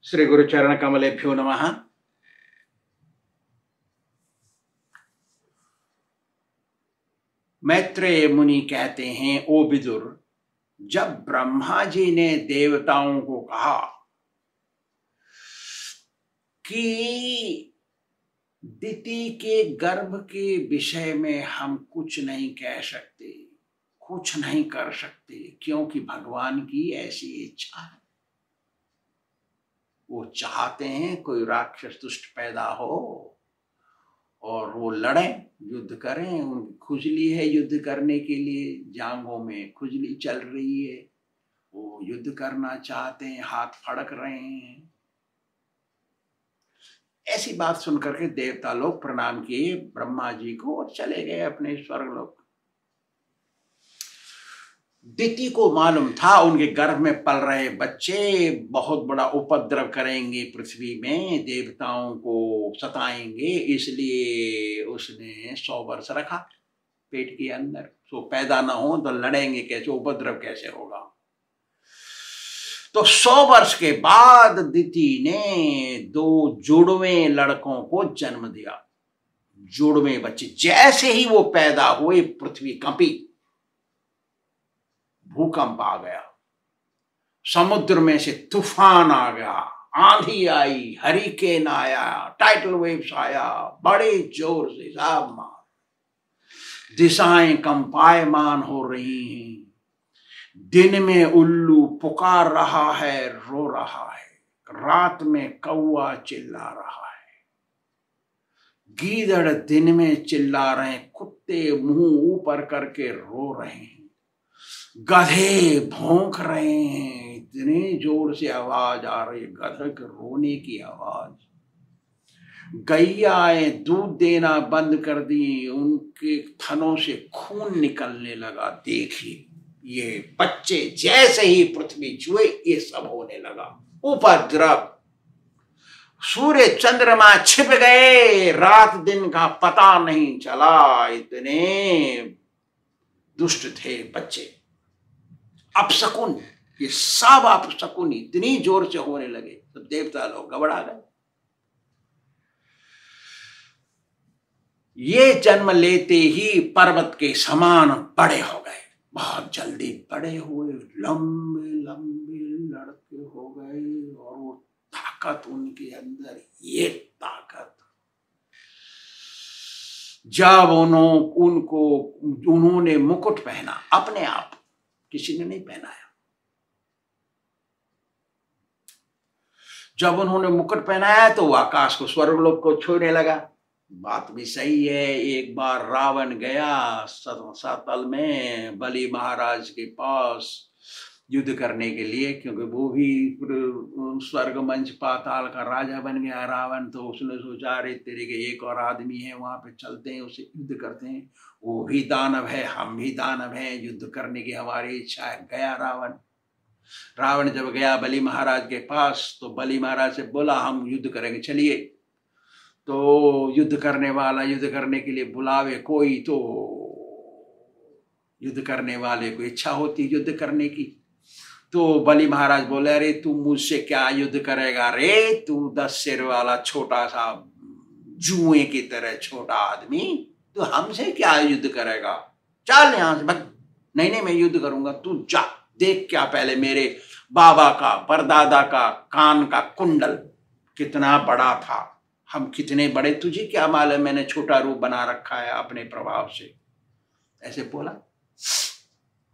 श्री गुरु चरण कमलेभ्यो नमः। मैत्रेय मुनि कहते हैं, ओ विदुर, जब ब्रह्मा जी ने देवताओं को कहा कि दिति के गर्भ के विषय में हम कुछ नहीं कह सकते, कुछ नहीं कर सकते, क्योंकि भगवान की ऐसी इच्छा है। वो चाहते हैं कोई राक्षस दुष्ट पैदा हो और वो लड़ें, युद्ध करें। उनकी खुजली है युद्ध करने के लिए, जांघों में खुजली चल रही है, वो युद्ध करना चाहते हैं, हाथ फड़क रहे हैं। ऐसी बात सुनकर के देवता लोग प्रणाम किए ब्रह्मा जी को और चले गए अपने स्वर्गलोक। दिति को मालूम था उनके गर्भ में पल रहे बच्चे बहुत बड़ा उपद्रव करेंगे, पृथ्वी में देवताओं को सताएंगे, इसलिए उसने 100 वर्ष रखा पेट के अंदर। तो पैदा ना हो तो लड़ेंगे कैसे, उपद्रव कैसे होगा। तो 100 वर्ष के बाद दिति ने 2 जुड़वे लड़कों को जन्म दिया। जुड़वे बच्चे जैसे ही वो पैदा हुए, पृथ्वी कंपी, भूकंप आ गया, समुद्र में से तूफान आ गया, आंधी आई, हरिकेन आया, टाइडल वेव्स आया, बड़े जोर से साब मार, दिशाएं कंपायमान हो रही हैं। दिन में उल्लू पुकार रहा है, रो रहा है, रात में कौआ चिल्ला रहा है, गीदड़ दिन में चिल्ला रहे हैं, कुत्ते मुंह ऊपर करके रो रहे हैं, गधे भौंक रहे हैं, इतने जोर से आवाज आ रही है, गधे के रोने की आवाज। गैयाएं दूध देना बंद कर दी, उनके थनों से खून निकलने लगा। देखिए ये बच्चे जैसे ही पृथ्वी छुए ये सब होने लगा, उपद्रव। सूर्य चंद्रमा छिप गए, रात दिन का पता नहीं चला, इतने दुष्ट थे बच्चे। अपशकुन, ये सब अपशकुन इतनी जोर से होने लगे, तो देवता लोग घबरा गए। ये जन्म लेते ही पर्वत के समान बड़े हो गए, बहुत जल्दी बड़े हुए, लंबे लंबे लड़के हो गए, और वो ताकत उनके अंदर, ये ताकत। जब उन्होंने मुकुट पहना, अपने आप, किसी ने नहीं पहनाया। जब उन्होंने मुकुट पहनाया तो वो आकाश को, स्वर्गलोक को छूने लगा। बात भी सही है। एक बार रावण गया सतल में बलि महाराज के पास युद्ध करने के लिए, क्योंकि वो भी स्वर्ग मंच पाताल का राजा बन गया रावण। तो उसने सोचा, अरे तेरे के एक और आदमी है, वहां पे चलते हैं, उससे युद्ध करते हैं, वो भी दानव है, हम भी दानव हैं, युद्ध करने की हमारी इच्छा है। गया रावण जब गया बलि महाराज के पास, तो बलि महाराज से बोला, हम युद्ध करेंगे, चलिए। तो युद्ध करने वाला युद्ध करने के लिए बुलावे कोई, तो युद्ध करने वाले को इच्छा होती युद्ध करने की। तो बलि महाराज बोले, अरे तू मुझसे क्या युद्ध करेगा रे, तू 10 सिर वाला छोटा सा जुए की तरह छोटा आदमी, तू हमसे क्या युद्ध करेगा, चल यहां से भाग। नहीं, मैं युद्ध करूंगा, तू जा, देख क्या पहले मेरे बाबा का, परदादा का कान का कुंडल कितना बड़ा था, हम कितने बड़े, तुझे क्या मालूम, मैंने छोटा रूप बना रखा है अपने प्रभाव से। ऐसे बोला।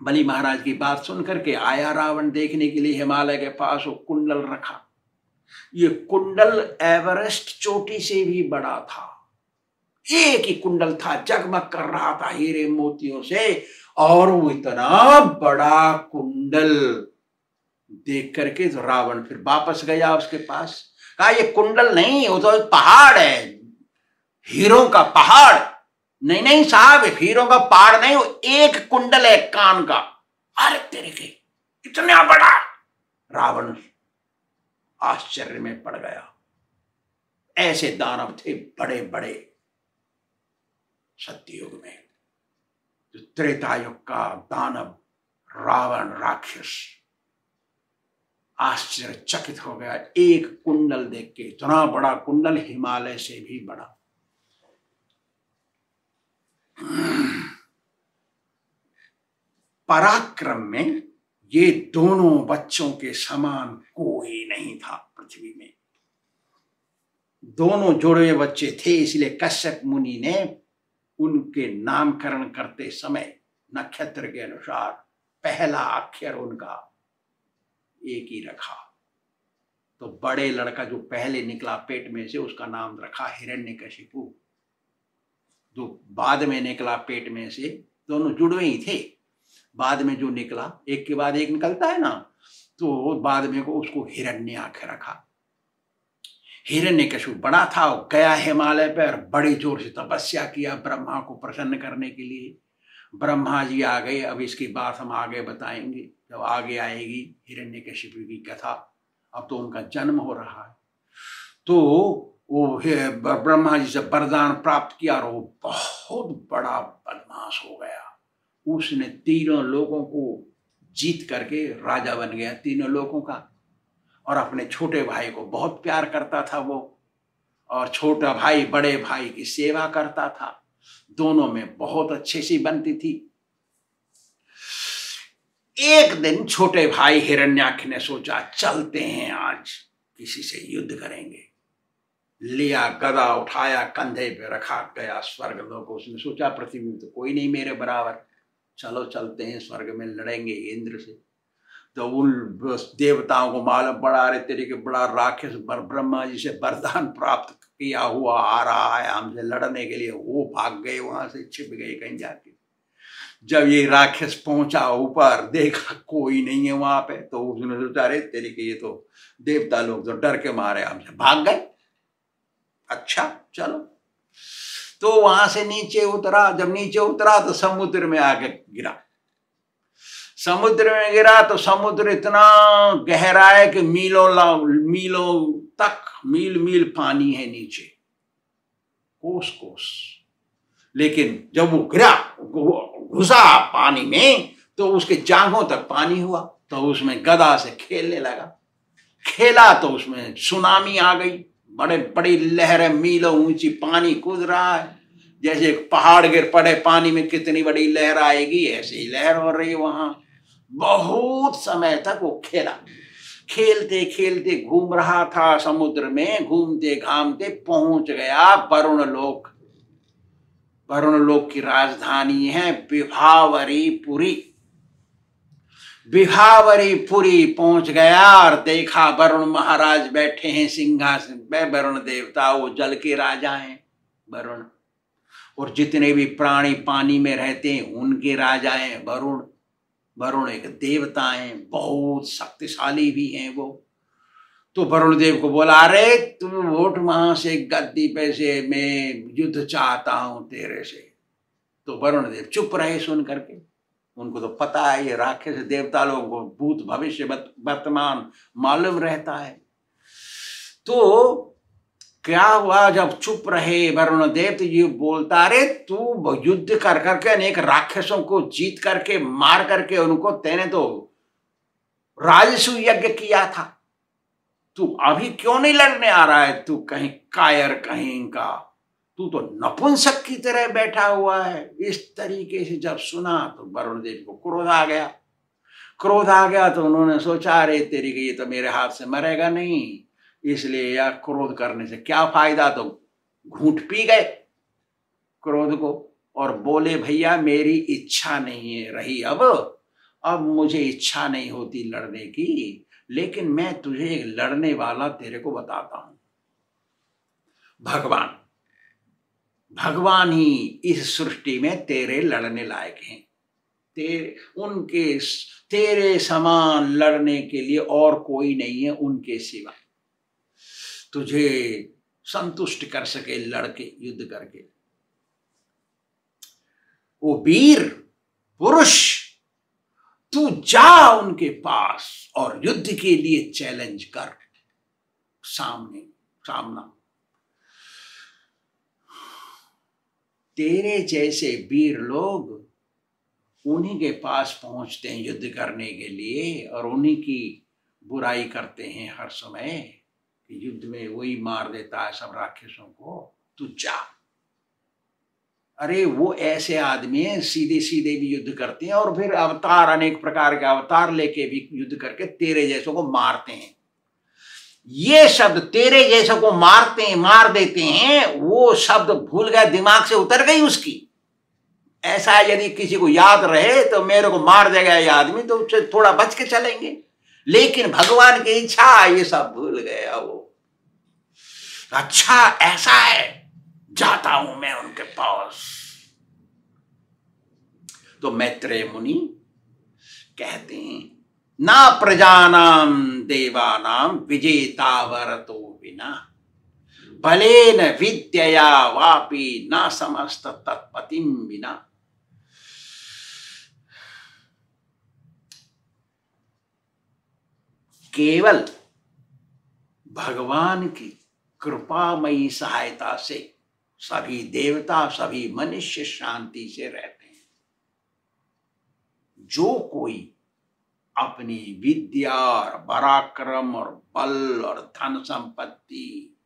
बलि महाराज की बात सुनकर के आया रावण देखने के लिए हिमालय के पास, वो कुंडल रखा। ये कुंडल एवरेस्ट चोटी से भी बड़ा था। एक ही कुंडल था, जगमग कर रहा था हीरे मोतियों से, और वो इतना बड़ा कुंडल देख करके तो रावण फिर वापस गया उसके पास। कहा, ये कुंडल नहीं, वो तो एक पहाड़ है, हीरों का पहाड़। नहीं साहब, हीरों का पहाड़ नहीं, वो एक कुंडल है कान का। अरे तेरे के, इतना बड़ा! रावण आश्चर्य में पड़ गया। ऐसे दानव थे बड़े बड़े सत्ययुग में। जो त्रेता युग का दानव रावण राक्षस, आश्चर्यचकित हो गया। एक कुंडल देख के, इतना बड़ा कुंडल, हिमालय से भी बड़ा। पराक्रम में ये दोनों बच्चों के समान कोई नहीं था पृथ्वी में। दोनों जुड़वे बच्चे थे, इसलिए कश्यप मुनि ने उनके नामकरण करते समय नक्षत्र के अनुसार पहला अक्षर उनका एक ही रखा। तो बड़े लड़का जो पहले निकला पेट में से, उसका नाम रखा हिरण्यकशिपु। जो बाद में निकला पेट में से, दोनों जुड़वे ही थे, बाद में जो निकला, एक के बाद एक निकलता है ना, तो बाद में को उसको हिरण्याक्ष रखा। हिरण्यकशिपु बड़ा था, गया हिमालय पर, बड़े जोर से तपस्या किया ब्रह्मा को प्रसन्न करने के लिए। ब्रह्मा जी आ गए। अब इसकी बात हम आगे बताएंगे, जब आगे आएगी हिरण्यकशिपु की कथा। अब तो उनका जन्म हो रहा है। तो वो ब्रह्मा जी से वरदान प्राप्त किया और वो बहुत बड़ा बदमाश हो गया। उसने तीनों लोगों को जीत करके राजा बन गया, तीनों लोगों का। और अपने छोटे भाई को बहुत प्यार करता था वो, और छोटा भाई बड़े भाई की सेवा करता था। दोनों में बहुत अच्छी सी बनती थी। एक दिन छोटे भाई हिरण्याक्ष ने सोचा, चलते हैं आज किसी से युद्ध करेंगे। लिया गदा, उठाया, कंधे पे रखा, गया स्वर्गलोक। उसने सोचा पृथ्वी में तो कोई नहीं मेरे बराबर, चलो चलते हैं स्वर्ग में लड़ेंगे इंद्र से। तो उन देवताओं को मालूम पड़ा, अरे तेरे के बड़ा राक्षस ब्रह्मा जी से वरदान प्राप्त किया हुआ आ रहा है हमसे लड़ने के लिए। वो भाग गए, वहां से छिप गए कहीं जाके। जब ये राक्षस पहुंचा ऊपर, देखा कोई नहीं है वहां पे, तो उसने सोचा, अरे तेरे के ये तो देवता लोग तो डर के मारे हमसे भाग गए। अच्छा चलो। तो वहां से नीचे उतरा। जब नीचे उतरा तो समुद्र में आके गिरा। समुद्र में गिरा तो समुद्र इतना गहरा है कि मीलों तक, मील मील पानी है नीचे, कोस कोस। लेकिन जब वो गिरा, घुसा पानी में, तो उसके जांघों तक पानी हुआ। तो उसमें गदा से खेलने लगा। खेला तो उसमें सुनामी आ गई, बड़े बड़ी लहरें, मीलों ऊंची पानी कूद रहा है। जैसे पहाड़ गिर पड़े पानी में, कितनी बड़ी लहर आएगी, ऐसे ही लहर हो रही वहां। बहुत समय तक वो खेला, खेलते खेलते घूम रहा था समुद्र में। घूमते घामते पहुंच गया वरुण लोक। वरुण लोक की राजधानी है विभावरीपुरी। विभावरीपुरी पहुंच गया और देखा वरुण महाराज बैठे हैं सिंहासन पे। वरुण देवता, वो जल के राजा हैं वरुण, और जितने भी प्राणी पानी में रहते हैं उनके राजा हैं वरुण। वरुण एक देवता हैं, बहुत शक्तिशाली भी हैं वो। तो वरुण देव को बोला, अरे तुम उठ वहां से गद्दी पे से, मैं युद्ध चाहता हूं तेरे से। तो वरुण देव चुप रहे सुन करके। उनको तो पता है ये राक्षस देवता लोगों को भूत भविष्य वर्तमान मालूम रहता है। तो क्या हुआ, जब चुप रहे वरुण देव, तो ये बोलता, अरे तू युद्ध कर करके अनेक राक्षसों को जीत करके, मार करके उनको, तेने तो राजसु यज्ञ किया था, तू अभी क्यों नहीं लड़ने आ रहा है? तू कहीं कायर कहीं का, तू तो नपुंसक की तरह बैठा हुआ है। इस तरीके से जब सुना तो वरुण देव को क्रोध आ गया। क्रोध आ गया तो उन्होंने सोचा, अरे तेरी के ये तो मेरे हाथ से मरेगा नहीं, इसलिए यार क्रोध करने से क्या फायदा। तो घूंट पी गए क्रोध को और बोले, भैया मेरी इच्छा नहीं रही, अब मुझे इच्छा नहीं होती लड़ने की, लेकिन मैं तुझे एक लड़ने वाला तेरे को बताता हूं। भगवान ही इस सृष्टि में तेरे लड़ने लायक हैं। तेरे समान लड़ने के लिए और कोई नहीं है उनके सिवा, तुझे संतुष्ट कर सके लड़के, युद्ध करके। वो वीर पुरुष, तू जा उनके पास और युद्ध के लिए चैलेंज कर, सामना। तेरे जैसे वीर लोग उन्हीं के पास पहुंचते हैं युद्ध करने के लिए, और उन्हीं की बुराई करते हैं हर समय कि युद्ध में वही मार देता है सब राक्षसों को, तू जा। अरे वो ऐसे आदमी हैं सीधे सीधे भी युद्ध करते हैं और फिर अवतार, अनेक प्रकार के अवतार लेके भी युद्ध करके तेरे जैसों को मारते हैं। ये शब्द तेरे जैसों को मार देते हैं, वो शब्द भूल गया, दिमाग से उतर गई उसकी। ऐसा यदि किसी को याद रहे तो मेरे को मार देगा ये आदमी, तो उससे थोड़ा बच के चलेंगे। लेकिन भगवान की इच्छा ये सब भूल गया वो। अच्छा ऐसा है, जाता हूं मैं उनके पास। तो मैत्रेय मुनि कहते हैं, ना प्रजानाम देवानाम विजेता वरतो विना, बलेन विद्यया वापि न समस्त तत्पतिम विना। केवल भगवान की कृपामयी सहायता से सभी देवता, सभी मनुष्य शांति से रहते हैं। जो कोई अपनी विद्या और पराक्रम और बल और धन संपत्ति,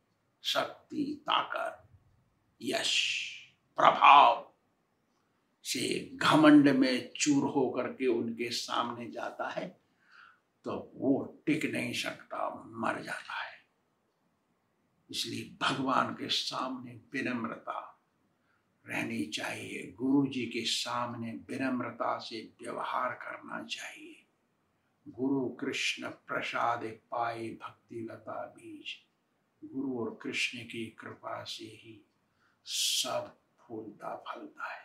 शक्ति, ताकत, यश, प्रभाव से घमंड में चूर होकर के उनके सामने जाता है तो वो टिक नहीं सकता, मर जाता है। इसलिए भगवान के सामने विनम्रता रहनी चाहिए, गुरु जी के सामने विनम्रता से व्यवहार करना चाहिए। गुरु कृष्ण प्रसाद पाए भक्ति लता बीज, गुरु और कृष्ण की कृपा से ही सब फूलता फलता है।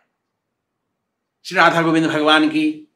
श्री राधा गोविंद भगवान की